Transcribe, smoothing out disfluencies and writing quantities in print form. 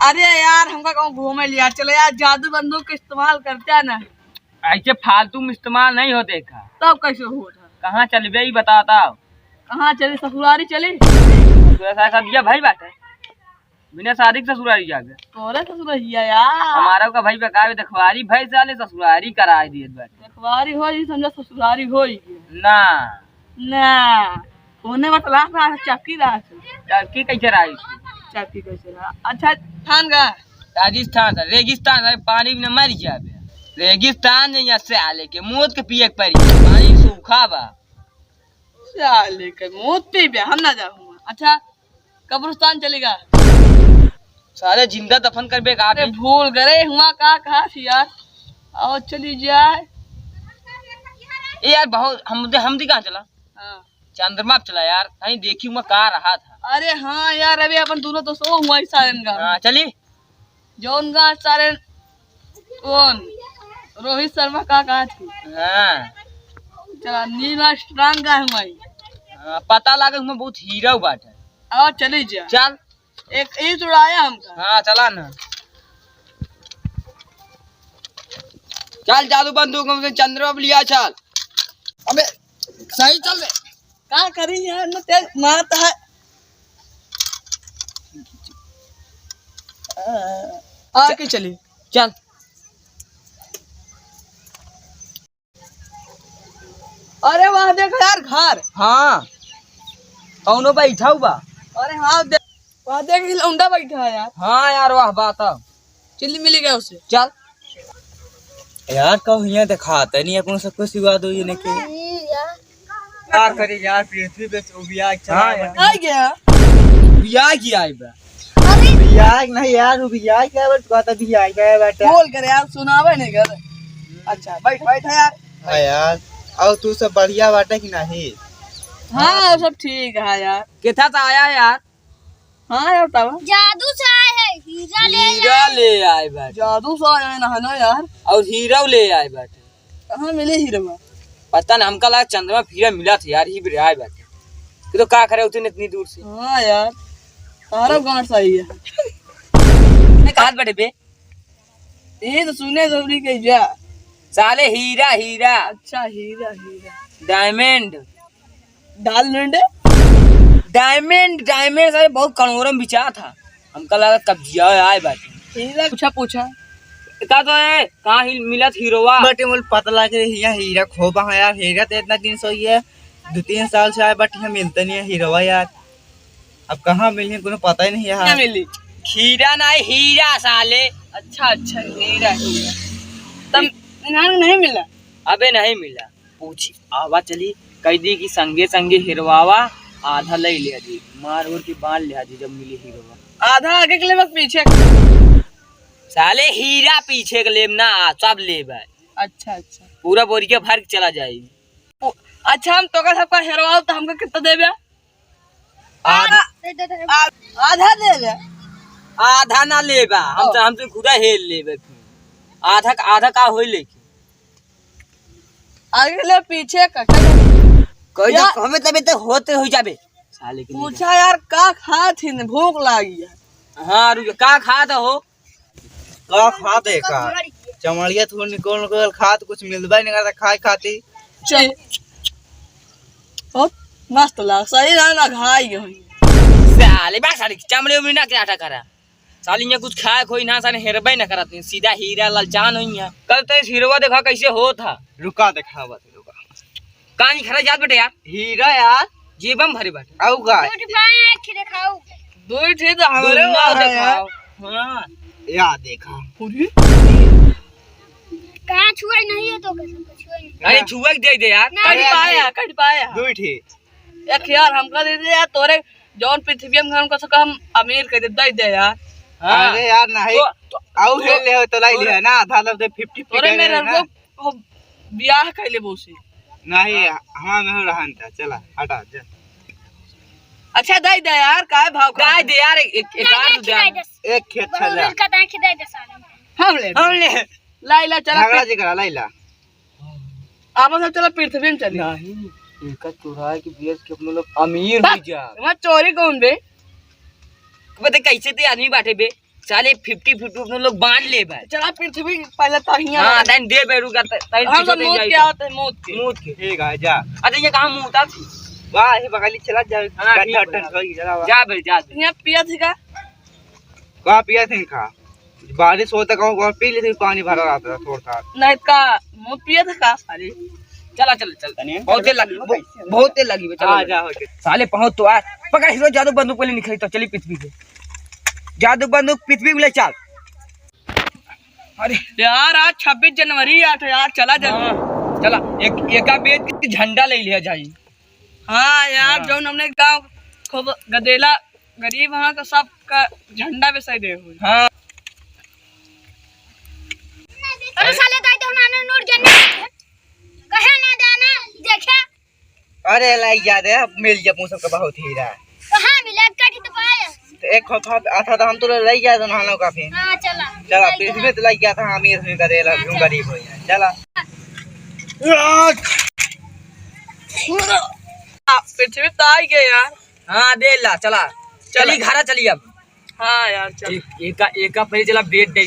अरे यार हमका कहूँ घूमे लिया चलो यार, जादू बंदूक का इस्तेमाल करते हैं ना। ऐसे फालतू में इस्तेमाल नहीं होते का। तब कैसे हो कहाँ चलबे ही बताता। कहाँ चले? ससुरारी चले। शादिया भाई बात है, बिना शादी के ससुरारी जाके तोरे ससुरहिया यार। हमारा का भाई बेकार देखवारी भाई साले ससुरारी करा दिए बाटे। देखवारी हो जी, समझो ससुरारी हो ना ना होने बतला रहा चक्की रहा चक्की कैसे रही चक्की कैसे रहा। अच्छा थान का राजस्थान था, रेगिस्तान है, पानी में मर जाबे। रेगिस्तान यहाँ से आले के मौत के पिए पड़ी, पानी सूखा बा साले के मौत पे भी हम ना जाऊंगा। अच्छा कब्रिस्तान चलेगा? सारे जिंदा दफन कर बे। अरे भूल गए हुआ का कहा थी यार। आओ चली जाए। ए यार बहुत हम कहाँ चला? हाँ। चंद्रमा पे चला यार, कहीं देखी मैं कहा रहा था। अरे हाँ यार, अभी अपन दोनों तो सो हुआ सारे का। हाँ चली जौन का सारे कौन रोहित शर्मा का कहा थी। हाँ चला नीला स्ट्रांग का हमारी। हाँ, पता लगा मैं बहुत हीरो बात है। आओ चली जा। चल एक ईद उड़ाया हमका। हाँ चला ना, चल जादू बंदूक हमसे चंद्रमा पे लिया चल। अबे सही चल बे। क्या करी यार न तेज मारता है। आके चली चल। अरे वहाँ देखो यार घर। हाँ कौनो बैठा हुआ। अरे हाँ वहाँ देख लौंडा बैठा है यार। हाँ यार वाह बात है। चिल्ली मिली गया उसे। चल यार कब यहाँ दिखाते नहीं अपन सबको सिवा दो ये के क्या करे यार, पृथ्वी पे बियाह आ गया बियाह किया है बे। बियाह नहीं यार, वो बियाह क्या बट कहता बियाह क्या है बेटा। बोल कर यार सुनावे नहीं कर। अच्छा बैठ बैठ यार। हाँ यार, और तू सब बढ़िया बाटा कि नहीं? हाँ सब ठीक है यार। किथा से आया यार? हाँ यार तब जादू से आए है, हीरा ले आए बैठे जादू से आया ना यार। और हीरो ले आए बैठे। कहाँ मिले हीरो? पता नहीं, हमका लगा चंद्रमा फिर मिला था यार, ही भी आए बैठे। तू तो क्या करे उतने इतनी दूर से। हाँ यार सारा गांठ सही है। कहा बैठे बे? ये तो सुने जरूरी के जा साले हीरा हीरा। अच्छा हीरा हीरा डायमंड डायमंड डायमंड डायमंड सारे बहुत करोड़ों बिचा था। हमका लगा कब्जिया आए बैठे। हीरा पूछा पूछा का तो है कहाँ मिला हीरोवा बट मुझे पता लग यहाँ हीरा खोबा है यार। हीरा तो इतना दिन से है, 2-3 साल से आए बट यहाँ मिलता नहीं है हीरोवा यार। अब कहाँ मिले कोनो पता ही नहीं क्या यार। मिली? हीरा ना हीरा साले। अच्छा अच्छा हीरा हीरा तब इन्हें नहीं मिला। अबे नहीं मिला, पूछी आवा चली कह दी कि संगे संगे हिरवावा आधा ले लिया दी, मार उड़ के बांध लिया दी जब मिली हीरोवा। आधा आगे के लिए पीछे। साले हीरा पीछे के लेब ना सब लेब। अच्छा अच्छा पूरा बोरी के भर के चला जाएगी। अच्छा हम तो का सबका हेरवाओ तो हमको कितना देबे? आधा देबे। आधा ना लेबा, हमसे खुदा हेल लेबे। आधा आधा का होई लेके आगे के लिए पीछे का कोई तो हमें तबे तो होते हो जाबे साले के। पूछा यार का खा थी न भूख लागी है। हाँ रुक का खा दो हो का खाते का चमड़िया थोड़ी निकल खात कुछ मिलबा नहीं करता खाए खाती। चल बहुत मस्त लगा सही ना घाई गई साले बा साले चमड़े में ना क्या करा साली ये कुछ खाए कोई ना साले हेरबे ना करत सीधा हीरा लालचान होई है। कल तो हीरोवा देखा कैसे हो था। रुका दिखावा रुका कहानी खरा याद बेटे यार। हीरा यार जेबम भरे बैठे आउ का दिखाओ। दो थे तो हमारे वहाँ है यार। हाँ यार देखा कहाँ छुआ नहीं है तो कैसे छुआ नहीं। अरे छुआ दे दे यार। कट पाया दो ठी एक यार हमका दे दे यार। तोरे जौन पृथ्वी में हमको सका हम अमीर कर दे यार। हाँ। अरे यार नहीं आउ ले ले हो तो लाई ले ना आधा लब 50 तोरे मेरे को ब्याह कर ले बोसी नहीं। हाँ मैं रहन था चला हटा जा। अच्छा दे दे यार काय भाव का दे यार एक आध दे एक खेत चला का दाई खिदाई दे साले। हम ले लाइला चला झगड़ा जी करा लाइला आप सब चला पृथ्वी में चली। नहीं एक चुराए के बेच के अपने लोग अमीर हो जा। मैं चोरी कौन बे? बता कैसे ते आदमी बैठे बे साले 50-50 अपने लोग बांध ले भाई। चला पृथ्वी पहले तो हियां हाँ तैन दे बेरू का तैन हम सब मौत के आवत है मौत के। मूत के। ठीक है जा अरे ये कहाँ मुँह था? वाह ये बगाली चला जा हाँ, ठीक है। टन होई चला वाह जा बे जा दे। हियां पिया थी का का पिया थे खा बारिश होता का पी लेते पानी भरा रहता था थोड़ा नहीं का मौत पिया था का अरे चला चल चल बहुत तेल लगी बहुत तेल लगी बे, चलो आ जा हो के साले पहुंच तो आ पकड़ हीरो जादू बंदूक वाले निकली तो चली पृथ्वी पे जादू बंदूक पृथ्वी वाले चल। अरे यार आज 26 जनवरी आठ यार चला जल्दी। हाँ, चला एक बेद की झंडा ले लिया जाई। हाँ यार जो हमने गांव खूब गदेला गरीब वहाँ का सब का झंडा भी सही दे हुए। हाँ अरे साले ताई तो हमारे नूर जन्नत कहे ना जाना देखे अरे लाई जा दे मिल जा मुझ सबका बहुत हीरा कहाँ मिला काटी तो पाया। तो एक खफा आता था हम तो लई गया था नहानो का फिर हाँ चला चला पृथ्वी में तो लई गया था अमीर हुई का देला हम गरीब हो गए चला पृथ्वी तो आ ही गए यार। हाँ दे ला चला चली घरा चली अब। हाँ यार चल एक पहले चला बेद दे